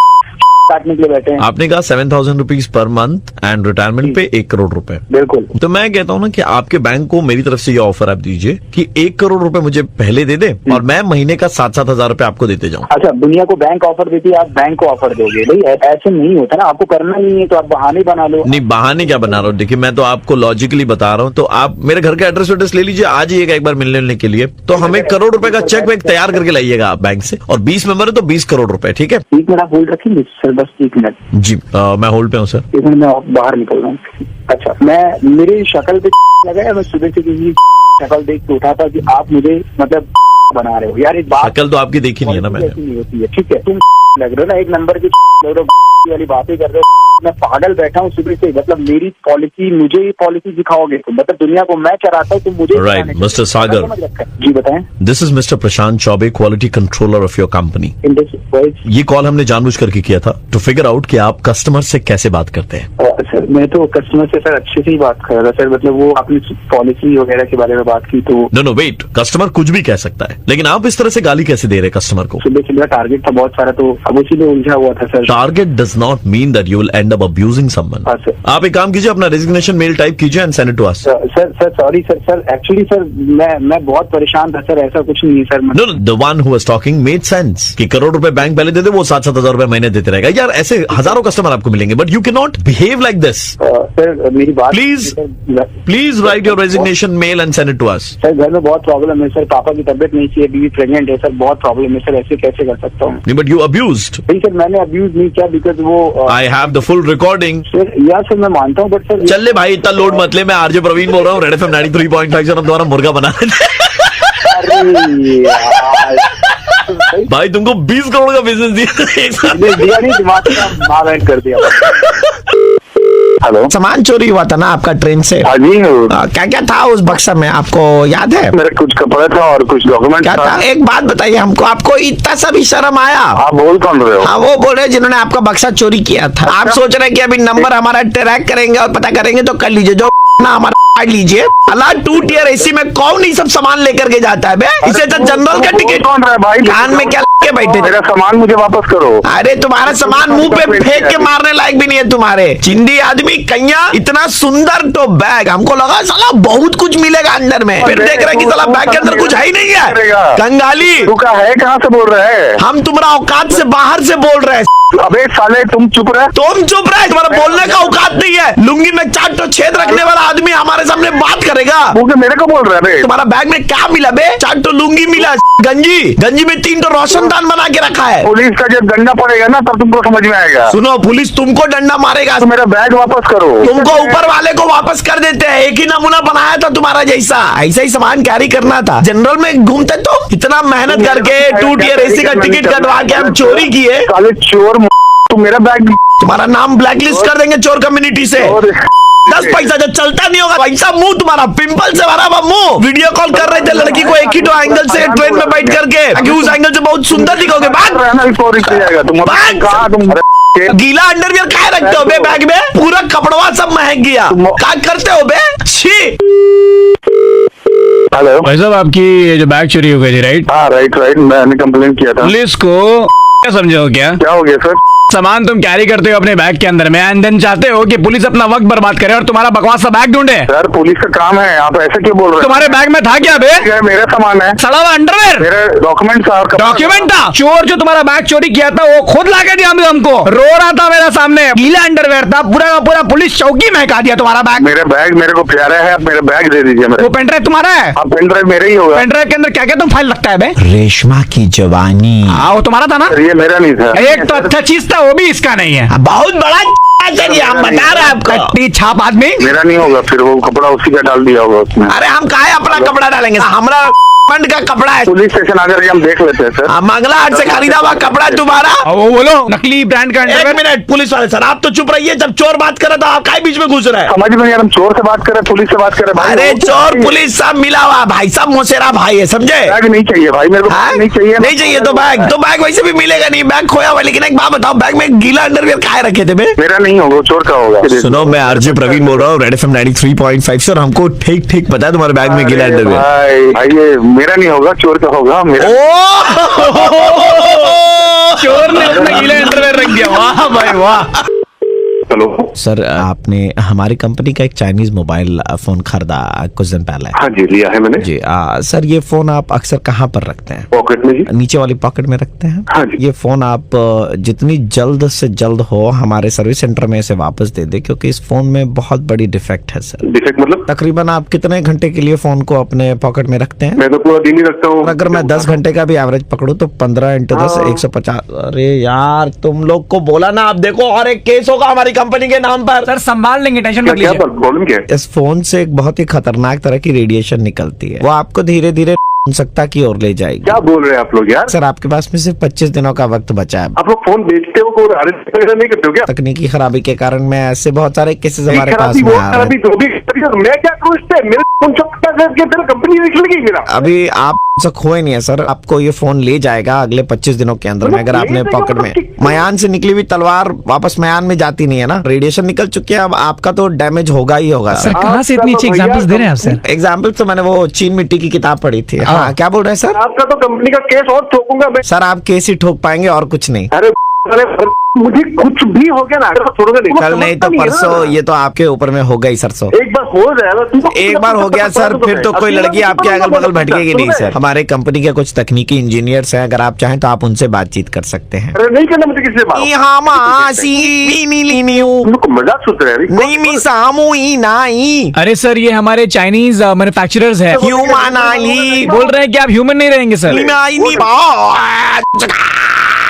Speaker 8: काटने के लिए बैठे हैं।
Speaker 2: आपने कहा 7,000 rupees per month and retirement पे 1 करोड़ रुपए।
Speaker 8: बिल्कुल।
Speaker 2: तो मैं कहता हूँ ना कि आपके बैंक को मेरी तरफ से ये ऑफर आप दीजिए कि 1 करोड़ रुपए मुझे पहले दे दे और मैं महीने का 7-7 हजार रुपए आपको देते जाऊँ।
Speaker 8: अच्छा, दुनिया को बैंक ऑफर देती है, आप बैंक को ऑफर दोगे? भाई ऐसे नहीं होता ना, आपको करना नहीं है तो आप बहाने बना लो।
Speaker 2: नहीं, बहाने क्या बना रहा हूँ, देखिए मैं तो आपको लॉजिकली बता रहा हूँ। तो आप मेरे घर का एड्रेस ले लीजिए, आज ही एक बार मिलने के लिए। तो हमें 1 करोड़ रुपए का चेक वेक तैयार करके लाइएगा आप बैंक से, और 20 मेंबर है तो 20 करोड़ रुपए। ठीक है,
Speaker 8: 1 मिनट आप होल्ड रखेंगे सर, बस 1 मिनट
Speaker 2: जी। मैं होल्ड पे हूँ सर।
Speaker 8: 1 मिनट, मैं बाहर निकल रहा हूँ। अच्छा, मैं मेरी शक्ल पे लगा है, मैं सुबह से किसी शक्ल देख के उठा था कि आप मुझे मतलब बना रहे हो यार। एक बात,
Speaker 2: शक्ल तो आपकी देखी नहीं है ना मैंने।
Speaker 8: नहीं होती है, ठीक है, तुम लग रहे हो ना, एक नंबर की लग रहे हो, वाली बातें कर रहे हो। मैं पागल बैठा हूँ सुबह से, मतलब मेरी पॉलिसी, मुझे ही पॉलिसी दिखाओगे तुम, मतलब दुनिया को मैं चलाता हूँ, तुम मुझे।
Speaker 2: राइट मिस्टर सागर,
Speaker 8: जी बताएं।
Speaker 2: This is mister Prashant Choubey, quality controller of your company. ये कॉल हमने जानबूझ करके किया था टू फिगर आउट कि आप कस्टमर से कैसे बात करते हैं।
Speaker 8: सर मैं तो कस्टमर से सर अच्छे से ही बात कर रहा था सर, मतलब वो आपने पॉलिसी वगैरह के बारे में बात की तो।
Speaker 2: नो वेट, कस्टमर कुछ भी कह सकता है, लेकिन आप इस तरह से गाली कैसे दे रहे कस्टमर को?
Speaker 8: सुबह से मेरा टारगेट था बहुत सारा, तो अब उसी में उलझा हुआ था sir.
Speaker 2: Target does not mean that you will end up abusing someone.
Speaker 8: हाँ सर।
Speaker 2: आप एक काम कीजिए, अपना रेजिग्नेशन मेल टाइप कीजिए and send it to us.
Speaker 8: Sir sorry sir, actually sir मैं बहुत परेशान था सर, ऐसा कुछ नहीं है sir.
Speaker 2: No, the one who was talking made sense कि करोड़ रुपए बैंक पहले दे दे, वो 7-7 हजार रुपए महीने देते रहेगा। यार ऐसे हजारों कस्टमर आपको मिलेंगे, but you can not behave like this.
Speaker 8: Sir मेरी बात,
Speaker 2: please write your resignation mail and send it to us.
Speaker 8: Sir घर में बहुत प्रॉब्लम है सर, पापा की तबियत नहीं थी, बीवी प्रेग्नेंट है सर, बहुत प्रॉब्लम है सर, ऐसे कैसे कर सकता हूँ?
Speaker 2: नहीं, बट यू अब्यूज्ड।
Speaker 8: नहीं सर, मैंने अब्यूज नहीं किया, बिकॉज वो
Speaker 2: I have the full recording.
Speaker 8: Sir यार सर मैं मानता हूँ, बट सर
Speaker 2: चल ले भाई, इतना लोड मत ले। मैं आरजे प्रवीण बोल रहा हूँ, रेड एफएम 93.5 से हम तुम्हारा मुर्गा बना रहे थे। भाई तुमको 20 करोड़ का बिजनेस
Speaker 8: दिया नहीं, दिमाग का कर दिया। हेलो,
Speaker 9: सामान चोरी हुआ था ना आपका ट्रेन से?
Speaker 8: हाँ जी।
Speaker 9: क्या क्या था उस बक्सा में, आपको याद है?
Speaker 8: मेरा कुछ कपड़ा था और कुछ डॉक्यूमेंट
Speaker 9: क्या था? एक बात बताइए हमको, आपको इतना सा भी शर्म आया?
Speaker 8: आप बोल कौन रहे हो?
Speaker 9: हाँ, वो बोल रहे जिन्होंने आपका बक्सा चोरी किया था। आप सोच रहे हैं कि अभी नंबर हमारा ट्रैक करेंगे और पता करेंगे, तो कर लीजिए, जो ना हमारा काट लीजिए। अल्लाह 2 टियर एसी में कौन ही सब सामान लेकर के जाता है बे? इसे तो जनरल का टिकट।
Speaker 8: कौन रहा है भाई?
Speaker 9: कान में क्या लगे बैठे?
Speaker 8: मेरा सामान मुझे वापस करो।
Speaker 9: अरे तुम्हारा सामान मुंह पे फेंक के मारने लायक भी नहीं है तुम्हारे चिंदी आदमी कन्या। इतना सुंदर तो बैग, हमको लगा साला बहुत कुछ मिलेगा अंदर में, फिर देख रहे कि साला बैग के अंदर कुछ है ही नहीं है। कंगाली
Speaker 8: तू का है, कहाँ से बोल रहा है?
Speaker 9: हम तुम्हारा औकात से बाहर से बोल रहे हैं।
Speaker 8: अबे साले तुम चुप रहे।
Speaker 9: तुम चुप रहे, तुम्हारा बोलने का औकात नहीं है। लुंगी में 4 तो छेद रखने वाला आदमी हमारे सामने बात करेगा।
Speaker 8: वो मेरे को बोल रहा है बे?
Speaker 9: तुम्हारा बैग में क्या मिला बे? 4 तो लुंगी मिला, गंजी में 3 तो रोशनदान बना के रखा है।
Speaker 8: पुलिस का जब डंडा पड़ेगा ना तब तुमको समझ में आएगा।
Speaker 9: सुनो, पुलिस तुमको डंडा मारेगा
Speaker 8: तो मेरा बैग वापस करो।
Speaker 9: तुमको ऊपर वाले को वापस कर देते हैं। एक ही नमूना बनाया था तुम्हारा जैसा, ऐसा ही सामान कैरी करना था। जनरल में घूमते तो इतना मेहनत करके 2 टियर एसी का टिकट कटवा के हम चोरी किए।
Speaker 8: साले चोर, तू मेरा बैग,
Speaker 9: तुम्हारा नाम ब्लैक लिस्ट कर देंगे चोर कम्युनिटी से। 10 पैसा जो चलता नहीं होगा, पैसा मुंह तुम्हारा पिंपल से भरा हुआ मुंह। वीडियो कॉल कर रहे थे लड़की को एक ही तो एंगल से ट्रेन में बैठ करके, ताकि उस एंगल से बहुत सुंदर दिखोगे। गीला अंडरवियर क्या रखते हो बे बैग में? पूरा कपड़वा सब महक गया। क्या करते हो बे? छी।
Speaker 8: हेलो
Speaker 7: भाई साहब, आपकी ये जो बैग चोरी हो गई थी, राइट?
Speaker 8: हाँ राइट, मैंने कंप्लेन किया था।
Speaker 7: पुलिस को क्या समझो? क्या
Speaker 8: हो गया सर?
Speaker 7: सामान तुम कैरी करते हो अपने बैग के अंदर में, एंड देन चाहते हो कि पुलिस अपना वक्त बर्बाद करे और तुम्हारा बकवास सा बैग ढूंढे।
Speaker 8: सर पुलिस का काम है, आप ऐसे क्यों बोल रहे हैं?
Speaker 7: तुम्हारे बैग में था क्या बे?
Speaker 8: मेरा सामान है,
Speaker 7: सड़ा हुआ अंडरवेयर,
Speaker 8: मेरे डॉक्यूमेंट था।
Speaker 7: डॉक्यूमेंट था? चोर जो तुम्हारा बैग चोरी किया था वो खुद ला के दिया हमको, रो रहा था मेरे सामने, गीला अंडरवेयर था, पूरा का पूरा पुलिस चौकी महका दिया तुम्हारा बैग।
Speaker 8: मेरा बैग मेरे को प्यारा है, आप मेरा बैग दे दीजिए।
Speaker 7: वो पेन ड्राइव तुम्हारा है?
Speaker 8: आप पेन ड्राइव मेरा ही होगा।
Speaker 7: पेन ड्राइव के अंदर क्या क्या तुम फाइल लगता है बे?
Speaker 9: रेशमा की जवानी।
Speaker 7: हाँ वो तुम्हारा था ना?
Speaker 8: ये मेरा नहीं था।
Speaker 7: एक तो अच्छा चीज था, वो भी इसका नहीं है।
Speaker 9: बहुत बड़ा चाहिए हम बता रहे हैं आपको।
Speaker 7: टट्टी छाप आदमी।
Speaker 3: मेरा नहीं होगा, फिर वो कपड़ा उसी का डाल दिया होगा उसमें।
Speaker 9: अरे हम काहे अपना कपड़ा डालेंगे, हमारा फंड का कपड़ा है।
Speaker 3: पुलिस स्टेशन आकर हम देख लेते हैं सर।
Speaker 9: मंगला हाट से खरीदा हुआ कपड़ा है तुम्हारा।
Speaker 7: वो बोलो नकली ब्रांड का
Speaker 9: एक
Speaker 7: अंडरवेयर।
Speaker 9: मिनट पुलिस वाले सर, आप तो चुप रहिए, जब चोर बात करे तो आप काहे बीच में घुस रहे हैं।
Speaker 3: समझ में यार, हम चोर से बात करें पुलिस से बात करें भाई।
Speaker 9: अरे चोर पुलिस सब मिला हुआ भाई, सब मोसेरा भाई है, समझे।
Speaker 3: बैग नहीं चाहिए भाई मेरे को,
Speaker 9: हाँ?
Speaker 3: नहीं चाहिए।
Speaker 9: नहीं चाहिए तो बैग वैसे भी मिलेगा नहीं, बैग खोया हुआ। लेकिन एक बात बताओ, बैग में गीला अंडरवियर काहे रखे थे बे?
Speaker 3: मेरा नहीं होगा, चोर का होगा।
Speaker 9: सुनो, मैं आरजे प्रवीण बोल रहा हूँ, रेड एफएम 93.5 सर। हमको ठीक ठीक पता है तुम्हारे बैग में गीला अंडरवियर।
Speaker 3: भाई ये मेरा नहीं होगा, चोर का होगा। मेरा
Speaker 7: चोर ने अपना गीला अंडरवेयर रख दिया। वाह भाई वाह।
Speaker 3: हेलो
Speaker 9: सर, आपने हमारी कंपनी का एक चाइनीज मोबाइल फोन खरीदा कुछ दिन पहले।
Speaker 3: हाँ जी, लिया है मैंने
Speaker 9: जी। सर ये फोन आप अक्सर कहाँ पर रखते हैं?
Speaker 3: पॉकेट में जी।
Speaker 9: नीचे वाली पॉकेट में रखते हैं?
Speaker 3: हाँ जी।
Speaker 9: ये फोन आप जितनी जल्द से जल्द हो हमारे सर्विस सेंटर में इसे वापस दे दे, क्योंकि इस फोन में बहुत बड़ी डिफेक्ट है सर।
Speaker 3: डिफेक्ट मतलब?
Speaker 9: तकरीबन आप कितने घंटे के लिए फोन को अपने पॉकेट में रखते हैं?
Speaker 3: मैं तो पूरा दिन ही रखता हूँ।
Speaker 9: अगर मैं 10 घंटे का भी एवरेज पकड़ूं तो 15 × 10 150। अरे यार तुम लोग को बोला ना, आप देखो और एक केस होगा हमारी कंपनी के नाम पर।
Speaker 7: सर संभाल लेंगे, टेंशन
Speaker 3: क्या
Speaker 7: मत
Speaker 3: क्या
Speaker 7: लीजिए।
Speaker 3: प्रॉब्लम क्या है?
Speaker 9: इस फोन से एक बहुत ही खतरनाक तरह की रेडिएशन निकलती है, वो आपको धीरे धीरे सत्ता की ओर ले जाएगी।
Speaker 3: क्या बोल रहे हैं आप लोग यार?
Speaker 9: सर आपके पास में सिर्फ 25 दिनों का वक्त बचा है।
Speaker 3: आप लोग फोन बेचते हो, कोई अरेस्ट वगैरह नहीं करते हो क्या?
Speaker 9: तकनीकी खराबी के कारण में ऐसे बहुत सारे केसेस हमारे पास
Speaker 3: खराबी
Speaker 9: में
Speaker 3: वो
Speaker 9: आ रहे
Speaker 3: खराबी
Speaker 9: हैं।
Speaker 3: जो भी मैं क्या करूँ इससे? मेरे फोन कंपनी निकल गई मेरा।
Speaker 9: अभी आप से खोए नहीं है सर, आपको ये फोन ले जाएगा अगले 25 दिनों के अंदर में। अगर आपने पॉकेट में मयान से निकली हुई तलवार वापस मयान में जाती नहीं है ना, रेडिएशन निकल चुकी है, अब आपका तो डैमेज होगा ही होगा।
Speaker 7: सर कहाँ से इतनी अच्छी एग्जांपल्स दे रहे हैं आप सर?
Speaker 9: एग्जाम्पल तो मैंने वो चीन मिट्टी की किताब पढ़ी थी। हाँ क्या बोल रहे हैं सर?
Speaker 3: आपका तो कंपनी का केस और ठोकूंगा मैं।
Speaker 9: सर आप केस ही ठोक पाएंगे और कुछ नहीं।
Speaker 3: अरे मुझे कुछ भी हो गया ना, छोड़ूंगा नहीं।
Speaker 9: कल नहीं तो परसों, ये तो आपके ऊपर में होगा ही सरसों।
Speaker 3: एक बार हो जाएगा,
Speaker 9: एक बार हो गया सर, फिर तो कोई लड़की आपके अगल बगल भटकेगी नहीं सर। हमारे कंपनी के कुछ तकनीकी इंजीनियर्स हैं, अगर आप चाहें तो आप उनसे बातचीत कर सकते हैं।
Speaker 3: अरे नहीं करना मुझे किसी से बात। मजाक सोच रहे हैं?
Speaker 7: अरे सर ये हमारे चाइनीज मैन्युफैक्चरर्स है। बोल रहे हैं कि आप ह्यूमन नहीं रहेंगे सर।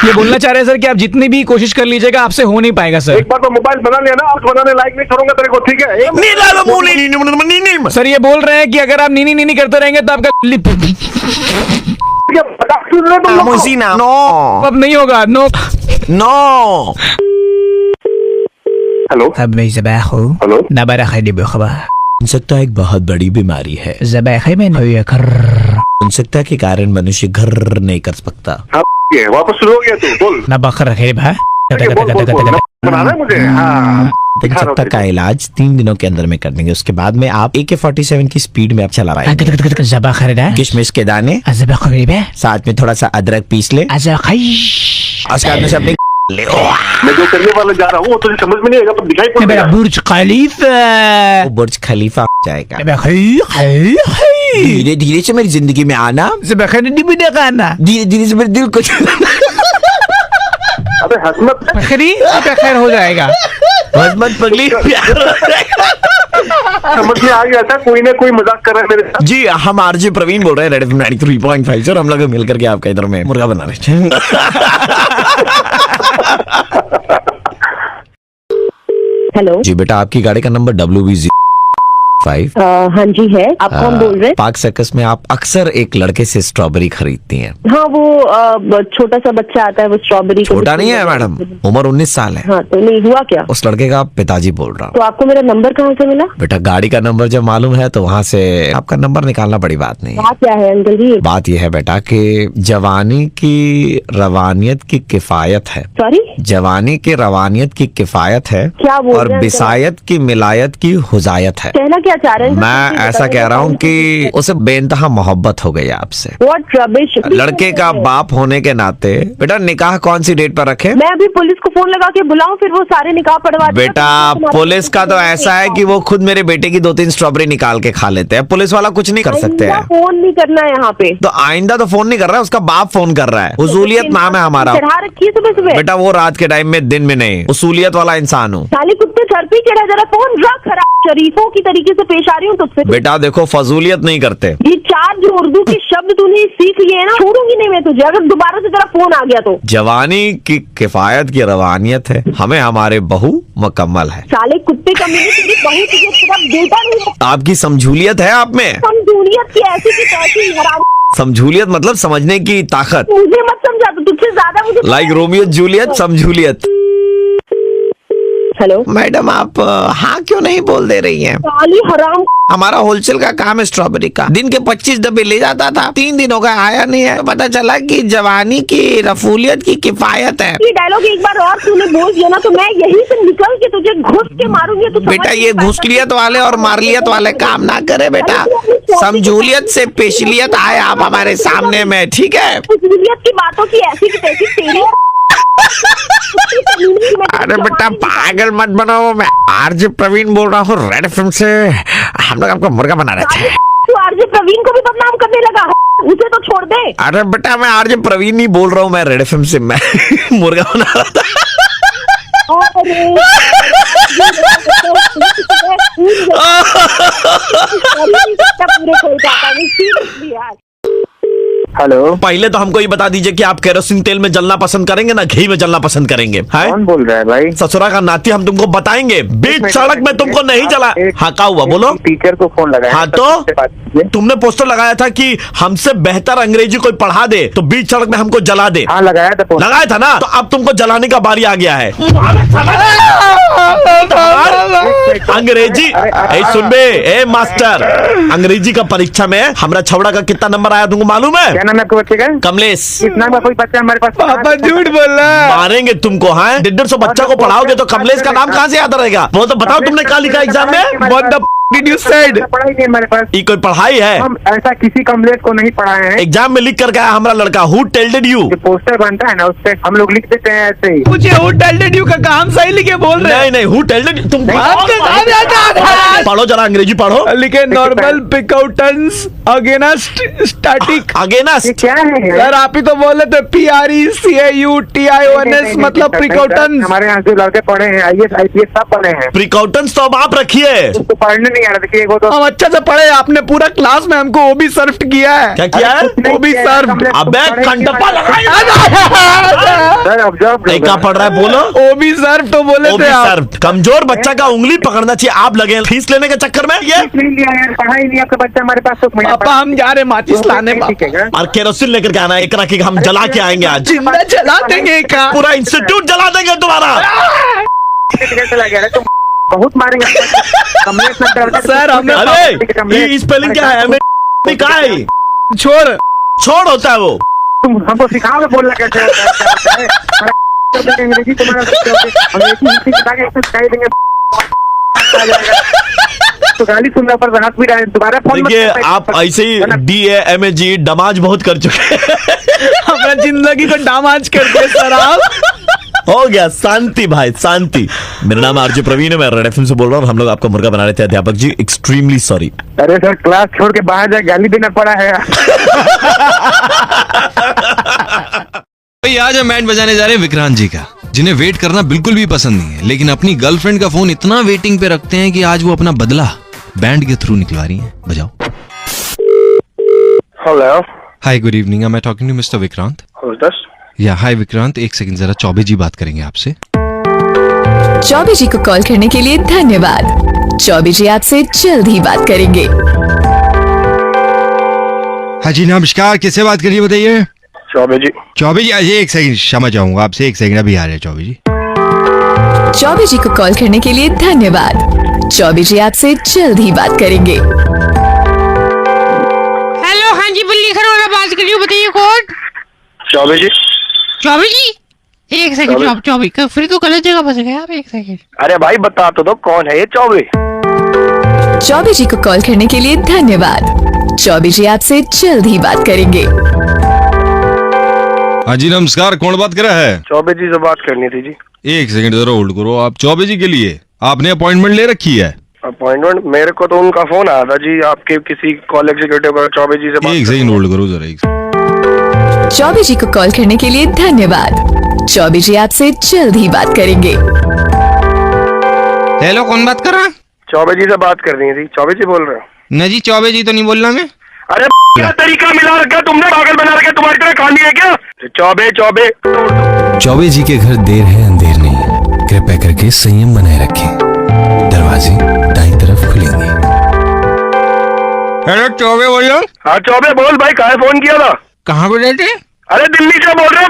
Speaker 7: ये बोलना चाह रहे हैं सर कि आप जितनी भी कोशिश कर लीजिएगा आपसे हो नहीं पाएगा सर।
Speaker 3: एक बार तो मोबाइल बना लिया ना, आज बनाने लायक नहीं छोड़ूंगा तेरे को, ठीक है?
Speaker 7: सर ये बोल रहे हैं कि अगर आप नीनी नीनी करते रहेंगे तो आपका अब नहीं होगा। No
Speaker 9: no.
Speaker 3: हेलो
Speaker 7: अब मैं ज़बाह हूँ।
Speaker 3: हेलो
Speaker 7: नबारा खैली बेखबर।
Speaker 9: हो सकता है एक बहुत बड़ी बीमारी है,
Speaker 7: ज़बाह में नहीं
Speaker 9: जनसत्ता के कारण मनुष्य घर नहीं कर सकता।
Speaker 3: हाँ, वापस शुरू हो गया तू, बोल।
Speaker 7: ना बकर खेल भा
Speaker 3: बनाना है मुझे। हाँ
Speaker 9: जनसत्ता का इलाज 3 दिनों के अंदर में कर देंगे, उसके बाद में आप AK-47 की स्पीड में आप चला पाएंगे।
Speaker 7: ज़बाह खरीदा
Speaker 9: किशमिश के दाने,
Speaker 7: ज़बाह खरीदा
Speaker 9: साथ में थोड़ा सा अदरक पीस ले, उसके बाद में से अपने
Speaker 3: मैं जो करने वाला जा रहा हूँ वो तुझे समझ में नहीं आएगा, तो दिखाई पड़
Speaker 7: मेरा
Speaker 3: रहा है।
Speaker 7: बुर्ज खलीफा।
Speaker 9: वो बुर्ज खलीफा जाएगा।
Speaker 7: धीरे
Speaker 9: धीरे धीरे से मेरी जिंदगी में आना, धीरे धीरे से मेरे दिल को
Speaker 3: अबे हसमत
Speaker 7: खैर हो जाएगा।
Speaker 9: मत पगली,
Speaker 3: समझ में आ गया था, कोई ना कोई मजाक कर रहा है मेरे साथ।
Speaker 9: जी हम आरजे प्रवीण बोल रहे हैं, रेड एफएम 93.5 सर। हम लोग मिलकर के आपका इधर में मुर्गा बना रहे हैं।
Speaker 1: हेलो
Speaker 9: जी बेटा, आपकी गाड़ी का नंबर WV05।
Speaker 1: हाँ जी है, आप कौन बोल रहे हैं?
Speaker 9: पार्क सर्कस में आप अक्सर एक लड़के से स्ट्रॉबेरी खरीदती हैं।
Speaker 1: हाँ वो छोटा सा बच्चा आता है, वो स्ट्रॉबेरी
Speaker 9: छोटा नहीं है मैडम, उम्र 19 साल है।
Speaker 1: हाँ तो नहीं हुआ क्या?
Speaker 9: उस लड़के का पिताजी बोल रहा हूँ।
Speaker 1: तो आपको मेरा नंबर कहाँ से मिला?
Speaker 9: बेटा गाड़ी का नंबर जब मालूम है तो वहाँ से आपका नंबर निकालना बड़ी बात नहीं है।
Speaker 1: बात क्या है अंकल जी?
Speaker 9: बात यह है बेटा कि जवानी की रवानियत की किफायत है।
Speaker 1: सॉरी,
Speaker 9: जवानी की रवानियत की किफायत है
Speaker 1: क्या बोल
Speaker 9: और
Speaker 1: रहे हैं?
Speaker 9: बिसायत की मिलायत की हुजायत है।
Speaker 1: कहना क्या चाह रहे हैं?
Speaker 9: मैं ऐसा कह रहा हूँ कि उसे बेइंतहा मोहब्बत हो गई आपसे।
Speaker 1: What rubbish!
Speaker 9: लड़के का बाप होने के नाते बेटा निकाह कौन सी डेट पर रखे?
Speaker 1: मैं अभी पुलिस को फोन लगा के बुलाऊं, फिर वो सारे निकाह पड़वा देगा।
Speaker 9: बेटा पुलिस का तो ऐसा है कि वो खुद मेरे बेटे की 2-3 स्ट्रॉबेरी निकाल के खा लेते हैं, पुलिस वाला कुछ नहीं कर सकते हैं।
Speaker 1: फोन नहीं करना है यहाँ पे।
Speaker 9: तो आइंदा तो फोन नहीं कर रहा है, उसका बाप फोन कर रहा है। उसूलियत नाम है हमारा।
Speaker 1: चढ़ा रखी है सुबह सुबह।
Speaker 9: बेटा वो रात के टाइम में, दिन में नहीं, उसूलियत वाला इंसान हूँ।
Speaker 1: साली कुत्ते सर पे चढ़ा, जरा फोन रख खराब। शरीफों की तरीके से पेश आ रही हूँ तुझसे।
Speaker 2: बेटा देखो, फजूलियत नहीं करते।
Speaker 1: ये 4 जो उर्दू के शब्द तूने सीख लिए ना, छोड़ूंगी नहीं मैं तुझे अगर दोबारा से तेरा फोन आ गया तो।
Speaker 2: जवानी की किफायत की रवानियत है, हमें हमारे बहू मुकम्मल है।
Speaker 1: साले कुत्ते का मेरी तेरी बहू तुझे तेरा बेटा नहीं है।
Speaker 2: आपकी समझूलियत है आप में।
Speaker 1: समझूलियत की ऐसी की तैसी हराम।
Speaker 2: समझूलियत मतलब समझने की ताकत।
Speaker 1: मुझे मत समझा, तो तुझसे ज्यादा मुझे
Speaker 2: लाइक रोमियो जूलियत, समझूलियत।
Speaker 1: हेलो
Speaker 9: मैडम, आप हाँ क्यों नहीं बोल दे रही हैं?
Speaker 1: साली हराम।
Speaker 9: हमारा होलसेल का काम है स्ट्रॉबेरी का। दिन के 25 डब्बे ले जाता था, 3 दिन हो गए आया नहीं है। तो पता चला कि जवानी की रफूलियत की किफायत है।
Speaker 1: ये डायलॉग एक बार और तूने बोल दिया ना तो मैं यहीं से निकल के तुझे घुस के मारूंगी। तो
Speaker 9: बेटा ये घुसलियत वाले और मारलियत वाले काम ना करे बेटा। समझूलियत से पेशलियत आए आप हमारे सामने में, ठीक है?
Speaker 1: फजूलियत की बातों की ऐसी की तैसी तेरी।
Speaker 9: अरे बेटा पागल मत बनाओ, मैं आरजे प्रवीण बोल रहा हूँ रेड एफएम से। हम लोग आपको मुर्गा बना रहे थे।
Speaker 1: तू आरजे प्रवीण को भी बदनाम करने लगा, उसे तो छोड़ दे।
Speaker 2: अरे बेटा मैं आरजे प्रवीण नहीं बोल रहा हूँ, मैं रेड एफएम से मैं मुर्गा बना रहा था।
Speaker 8: हेलो,
Speaker 2: पहले तो हमको ये बता दीजिए कि आप केरोसिन तेल में जलना पसंद करेंगे ना घी में जलना पसंद करेंगे? है
Speaker 8: कौन बोल रहा है भाई?
Speaker 2: ससुरा का नाती हम तुमको बताएंगे, बीच सड़क में तुमको नहीं जला। हाँ क्या हुआ बोलो?
Speaker 8: टीचर को फोन लगाया।
Speaker 2: हाँ तो तुमने पोस्टर लगाया था कि हमसे बेहतर अंग्रेजी कोई पढ़ा दे तो बीच सड़क में हमको जला दे।
Speaker 8: हाँ लगाया था,
Speaker 2: लगाया था ना, तो अब तुमको जलाने का बारी आ गया है। अंग्रेजी सुन बे, ए मास्टर, अंग्रेजी का परीक्षा में हमारा छवड़ा का कितना नंबर आया तुमको मालूम है?
Speaker 8: क्या नाम है आपके बच्चे का?
Speaker 2: कमलेश।
Speaker 8: इतना का कोई बच्चा हमारे पास?
Speaker 7: पापा झूठ बोल रहा है।
Speaker 2: मारेंगे तुमको। हाँ 150 बच्चा को पढ़ाओगे तो कमलेश का नाम कहाँ से याद रहेगा? वो तो बताओ तुमने क्या लिखा एग्जाम में?
Speaker 7: What the did you said?
Speaker 8: पढ़ाई नहीं हमारे पास।
Speaker 2: ये कोई पढ़ाई है?
Speaker 8: हम ऐसा किसी कमलेश को नहीं पढ़ाए हैं।
Speaker 2: एग्जाम में लिख कर गया हमारा लड़का, हु टेल्डेड यू?
Speaker 8: जो पोस्टर बनता है ना उस पे हम लोग लिख देते हैं ऐसे ही।
Speaker 7: मुझे who told you का काम सही लिखे बोल रहे हैं।
Speaker 2: नहीं हु टेल्डेड तुम
Speaker 7: नहीं।
Speaker 2: पढ़ो जरा अंग्रेजी पढ़ो।
Speaker 7: लिखे normal precautions against static.
Speaker 2: Against
Speaker 8: ये क्या है?
Speaker 7: सर आप ही तो बोले थे PRECAUTIONS मतलब प्रिकॉशंस।
Speaker 8: हमारे यहाँ जो लड़के पढ़े हैं IAS IPS सब पढ़े हैं।
Speaker 2: प्रिकॉशंस तो अब आप रखिए।
Speaker 8: उसको पढ़ने नहीं आ रहा। देखिए वो तो
Speaker 7: हम अच्छे से पढ़े, आपने पूरा क्लास में हमको ओबी सर्व किया है।
Speaker 2: क्या किया है?
Speaker 7: ओबी सर्व।
Speaker 2: अबे कंटप्पा लगाया।
Speaker 8: सर ऑब्जर्व
Speaker 2: क्या पढ़ रहा है बोलो?
Speaker 7: ओबी सर्व तो बोले थे आप।
Speaker 2: सर्व। कमजोर बच्चा का उंगली पकड़ना चाहिए, आप लगे फीस लेने के चक्कर में। ये
Speaker 8: पढ़ाई नहीं आपका बच्चा हमारे पास।
Speaker 7: पापा हम जा रहे माचिस लाने।
Speaker 2: और केरोसिन लेकर के आना, एक रखी हम जला के आएंगे आज।
Speaker 7: जिंदा जला देंगे का
Speaker 2: पूरा इंस्टीट्यूट जला देंगे तुम्हारा।
Speaker 8: चला गया तुम बहुत मारेंगे
Speaker 7: सर हमने।
Speaker 2: अरे ये स्पेलिंग क्या है? क्या है? छोड़ होता है वो।
Speaker 8: तुम हमको सिखाओगे बोलना कैसे होता है? अंग्रेजी तुम्हारा सिखाई देंगे तो गाली सुनने पर हाथ भी रहे। दोबारा फोन
Speaker 2: देखिए आप ऐसे ही DAMAG डमाज बहुत कर चुके हैं।
Speaker 7: हमें जिंदगी को डामाज करके सर आप।
Speaker 2: हो गया शांति भाई शांति। मेरा नाम आरजे प्रवीण है, मैं रेड एफएम से बोल रहा हूँ। हम लोग आपका मुर्गा बना रहे थे। अध्यापक जी एक्सट्रीमली सॉरी।
Speaker 8: अरे सर क्लास छोड़ के बाहर जाके गाली देना पड़ा है।
Speaker 10: भाई आज हम बैंड बजाने जा रहे हैं विक्रांत जी का, जिन्हें वेट करना बिल्कुल भी पसंद नहीं है, लेकिन अपनी गर्लफ्रेंड का फोन इतना वेटिंग पे रखते हैं कि आज वो अपना बदला बैंड के थ्रू निकलवा रही हैं। बजाओ।
Speaker 8: Hello,
Speaker 10: hi good evening, I am talking to mister Vikrant. Yeah hi Vikrant, एक सेकंड जरा चौबे जी बात करेंगे आपसे।
Speaker 11: चौबे जी को कॉल करने के लिए धन्यवाद। चौबे जी आपसे जल्द ही बात करेंगे।
Speaker 10: हाँ जी नमस्कार, किससे बात करिए बताइए?
Speaker 8: चौबे जी।
Speaker 10: चौबे जी अजय एक सेकंड क्षमा चाहूंगा आपसे, एक सेकंड अभी आ रहे हैं चौबे जी।
Speaker 11: चौबे जी को कॉल करने के लिए धन्यवाद। चौबे जी आपसे जल्द ही बात करेंगे।
Speaker 12: हेलो, हाँ जी बिल्ली खरोड़ा बात कर रही हूँ, बताइए कौन?
Speaker 8: चौबे जी।
Speaker 12: चौबे जी एक सेकंड। चौबे फिर तो गलत जगह फंस गए आप। एक सेकंड।
Speaker 8: अरे भाई बता तो दो कौन है ये चौबे?
Speaker 11: चौबे जी को कॉल करने के लिए धन्यवाद। चौबे जी आपसे जल्द ही बात करेंगे।
Speaker 10: हाँ जी नमस्कार, कौन बात कर रहा है?
Speaker 8: चौबे जी से बात करनी थी जी।
Speaker 10: एक सेकंड जरा होल्ड करो। आप चौबे जी के लिए आपने अपॉइंटमेंट ले रखी है?
Speaker 8: अपॉइंटमेंट मेरे को तो उनका फोन आया था जी, आपके किसी कॉल एग्जीक्यूटिव पर चौबे जी से बात।
Speaker 10: एक सेकंड होल्ड करो जरा। एक
Speaker 11: चौबे जी को कॉल करने के लिए धन्यवाद। चौबे जी आपसे जल्द ही बात करेंगे।
Speaker 12: हेलो, कौन बात कर रहा है?
Speaker 13: चौबे जी से बात करनी थी। चौबे जी बोल रहे हो?
Speaker 10: न जी, चौबे जी तो नहीं बोल रहा मैं।
Speaker 13: अरे क्या तरीका मिला रखा तुमने, पागल बना रखा, तुम्हारी तरह खानी है क्या? चौबे चौबे
Speaker 10: चौबे जी के घर देर है अंधेर नहीं, कृपया करके संयम बनाए रखें, दरवाजे दाईं तरफ खुलेंगे। हेलो चौबे बोल रहे हो?
Speaker 13: हाँ चौबे बोल भाई, कहाँ फोन किया था?
Speaker 10: कहाँ पे रहते?
Speaker 13: अरे दिल्ली से बोल रहे हो,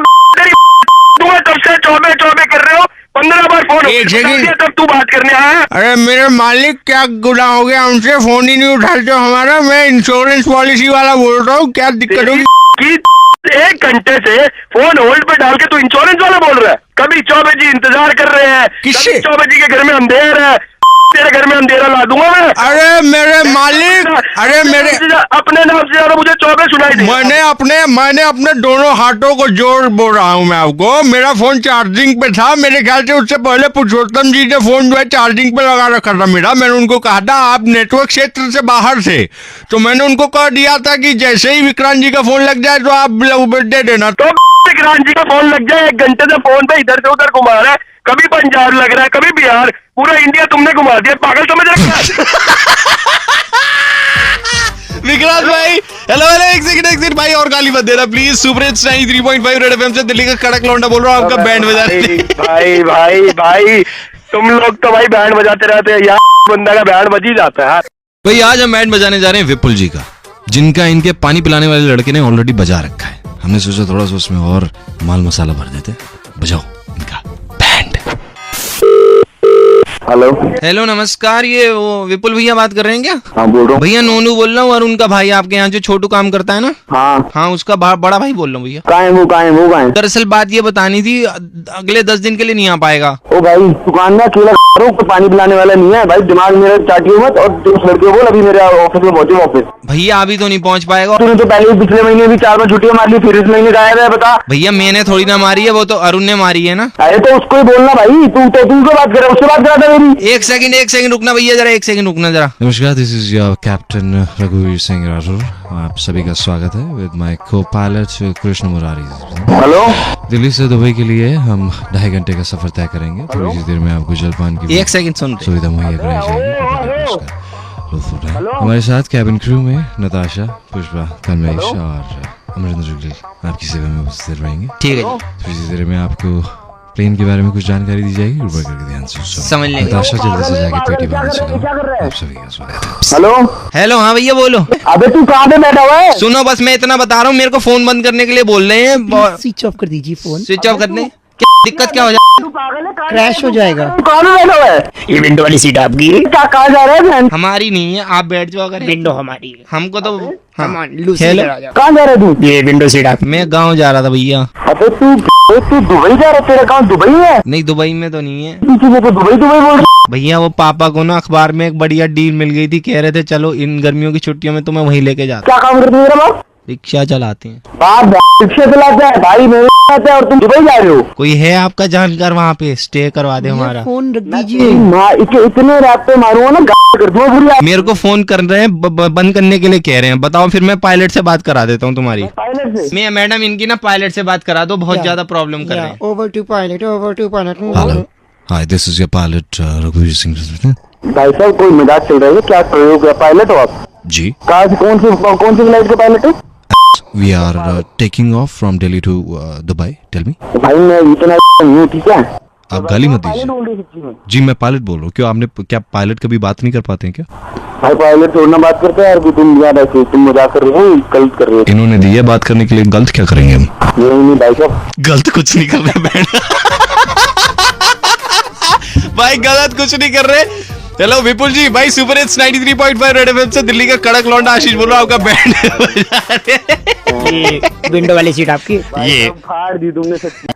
Speaker 13: तुम्हें तब से चौबे चौबे कर रहे हो, 15 बार फोन तब तू बात करने आया।
Speaker 10: अरे मेरे मालिक, क्या गुनाह हो गया हमसे, फोन ही नहीं उठाते हो हमारा। मैं इंश्योरेंस पॉलिसी वाला बोल रहा हूँ, क्या दिक्कत होगी?
Speaker 13: 1 घंटे से फोन होल्ड पे डाल के तू इंश्योरेंस वाला बोल रहा है। कभी चौबे जी इंतजार कर रहे हैं,
Speaker 10: किससे?
Speaker 13: चौबे जी के घर में अंधेर है, तेरे घर में अंधेरा ला दूंगा मैं।
Speaker 10: अरे मेरे मालिक, अरे मेरे
Speaker 13: अपने नाम से ज्यादा मुझे चौबे सुनाई दे।
Speaker 10: मैंने अपने दोनों हाथों को जोड़ बोल रहा हूँ मैं आपको। मेरा फोन चार्जिंग पे था, मेरे ख्याल से उससे पहले पुरुषोत्तम जी ने फोन जो है चार्जिंग पे लगा रखा था मेरा। मैंने उनको कहा था आप नेटवर्क क्षेत्र से बाहर थे, तो मैंने उनको कह दिया था कि जैसे ही विक्रांत जी का फोन लग जाए तो आप दे देना।
Speaker 13: तो विक्रांत जी का फोन लग जाए, 1 घंटे से फोन पे इधर से उधर घुमा रहा है, कभी पंजाब लग रहा है, कभी बिहार, पूरा इंडिया तुमने घुमा दिया, पागल समझ रखा है।
Speaker 10: विक्रांत भाई, हेलो हेलो, एक सेकंड भाई, और गाली मत देना please. Super hits 93.5 red FM से दिल्ली का कड़क लौंडा बोल रहा हूँ, आपका बैंड बजा रहे।
Speaker 13: भाई भाई भाई, तुम लोग तो भाई बैंड बजाते रहते हैं यार, बंदा का बैंड बज ही जाता है।
Speaker 10: भाई आज हम बैंड बजाने जा रहे हैं विपुल जी का, जिनका इनके पानी पिलाने वाले लड़के ने ऑलरेडी बजा रखा है। हमने सोचा थोड़ा सा उसमें और माल मसाला भर देते। बजाओ इनका बैंड।
Speaker 13: हेलो
Speaker 10: हेलो नमस्कार, ये वो विपुल भैया बात कर रहे हैं क्या?
Speaker 13: हाँ बोल रहा हूँ
Speaker 10: भैया, नोनू बोल रहा हूँ, और उनका भाई आपके यहाँ जो छोटू काम करता है ना।
Speaker 13: हाँ
Speaker 10: उसका बड़ा भाई बोल रहा हूँ भैया।
Speaker 13: कहाँ है वो?
Speaker 10: दरअसल बात ये बतानी थी, अगले 10 दिन के लिए नहीं आ पाएगा।
Speaker 13: ओ भाई, दुकान में अकेला तो पानी पिलाने वाला नहीं है भाई, दिमाग मेरा चाटियो मत, और उस लड़के को बोल अभी मेरे ऑफिस में पहुंचे ऑफिस।
Speaker 10: भैया अभी तो नहीं पहुंच पाएगा।
Speaker 13: तूने तो पहले पिछले महीने भी 4 बार छुट्टियां मार ली, फिर इस महीने गायब है, बता।
Speaker 10: भैया मैंने थोड़ी ना मारी है, वो तो अरुण ने मारी है ना।
Speaker 13: अरे तो उसको ही बोलना भाई, तू बात कर रहा है, उससे बात करा था मेरी।
Speaker 10: एक सेकंड रुकना भैया, जरा 1 सेकंड रुकना जरा। नमस्कार, दिस इज योर कैप्टन रघुवीर सिंह राठौर, आप सभी का स्वागत है विद माय को पायलट कृष्ण मुरारी।
Speaker 13: हेलो,
Speaker 10: दिल्ली से दुबई के लिए हम 2.5 घंटे का सफर तय करेंगे। थोड़ी सी देर में आपको जलपान की
Speaker 6: 1 सेकंड सुन
Speaker 10: सुविधा मुहैया कराई जाएगी। हमारे साथ कैबिन क्रू में नताशा, पुष्पा, तन्मेश और अमरिंदर जुगल आपकी सेवा में उपस्थित रहेंगे।
Speaker 6: ठीक है,
Speaker 10: थोड़ी सी देर में आपको प्लेन के बारे में कुछ जानकारी दी जाएगी, रुपए करके ध्यान से
Speaker 6: समझ लेंगे।
Speaker 10: नताशा जल्दी से जाके पेटी बांधने चलो। आप सभी का स्वागत है।
Speaker 13: हेलो,
Speaker 10: हाँ भैया बोलो।
Speaker 13: अबे तू कहाँ पे बैठा हुआ है?
Speaker 10: सुनो बस मैं इतना बता रहा हूँ, मेरे को फोन बंद करने के लिए बोल रहे हैं।
Speaker 14: स्विच ऑफ कर दीजिए फोन।
Speaker 10: स्विच ऑफ करने क्या दिक्कत क्या हो जाए?
Speaker 14: क्रैश हो जाएगा।
Speaker 13: कौन बैठा हुआ है?
Speaker 14: ये विंडो वाली सीट आपकी।
Speaker 13: कहाँ जा रहा है बहन?
Speaker 10: हमारी नहीं है, आप बैठ जाओ। अगर
Speaker 14: विंडो हमारी है,
Speaker 10: हमको तो
Speaker 14: कहाँ
Speaker 13: जा रहा है तू?
Speaker 14: ये विंडो सीट आप।
Speaker 10: मैं गाँव जा रहा था भैया।
Speaker 13: अबे तू दुबई जा रहा है? तेरा गाँव दुबई है?
Speaker 10: नहीं, दुबई में तो नहीं है
Speaker 13: तो दुबई बोल रहा।
Speaker 10: भैया, वो पापा को ना अखबार में एक बढ़िया डील मिल गई थी, कह रहे थे चलो इन गर्मियों की छुट्टियों में तुम्हें वहीं लेके जाता।
Speaker 13: क्या काम करते मेरा बाप?
Speaker 10: रिक्शा चलाते हैं।
Speaker 13: बाप रिक्शा चलाता है भाई, मेरे साथ है, और तुम दुबई जा रहे हो?
Speaker 10: कोई है आपका जानकार वहाँ पे, स्टे करवा दे हमारा।
Speaker 14: फोन रख दीजिए।
Speaker 13: इतने रात पे मारूंगा ना, कर दूंगा पूरी।
Speaker 10: मेरे को फोन कर रहे हैं, बंद करने के लिए कह रहे हैं। बताओ फिर मैं पायलट से बात करा देता हूँ तुम्हारी।
Speaker 13: पायलट से?
Speaker 10: मैं मैडम इनकी ना पायलट से बात करा दो, बहुत ज्यादा प्रॉब्लम कर रहे हैं।
Speaker 14: Over to pilot.
Speaker 10: Hello, hi, this is your pilot रघुवीर सिंह।
Speaker 13: भाई साहब कोई मजाक चल रहा है क्या? प्रयोग है, पायलट हो आप?
Speaker 10: जी।
Speaker 13: कहाँ से, कौन सी फ्लाइट के पायलट है?
Speaker 10: We are taking off from Delhi to Dubai. Tell me.
Speaker 13: भाई मैं इतना नहीं हूँ, ठीक है?
Speaker 10: आप गाली मत दीजिए। जी मैं पायलट बोल रहा हूँ। क्यों आपने क्या पायलट कभी बात नहीं कर पाते हैं क्या?
Speaker 13: भाई पायलट छोड़ना बात करते हैं यार, तुम यार ऐसे तुम मजाक कर रहे हो, गलत कर रहे हो।
Speaker 10: इन्होंने दिया बात करने के लिए, गलत क्या करेंगे हम?
Speaker 13: नहीं भाई साहब,
Speaker 10: गलत कुछ नहीं कर रहे बैंड। भाई गलत कुछ नहीं कर रहे। हेलो विपुल जी, भाई सुपर हिट्स 93.5 रेड एफएम से दिल्ली का कड़क लौंडा आशीष बोल रहा हूँ, आपका बैंड।
Speaker 14: ये विंडो वाली सीट आपकी।
Speaker 10: ये
Speaker 13: फाड़ दी तुमने सच्ची।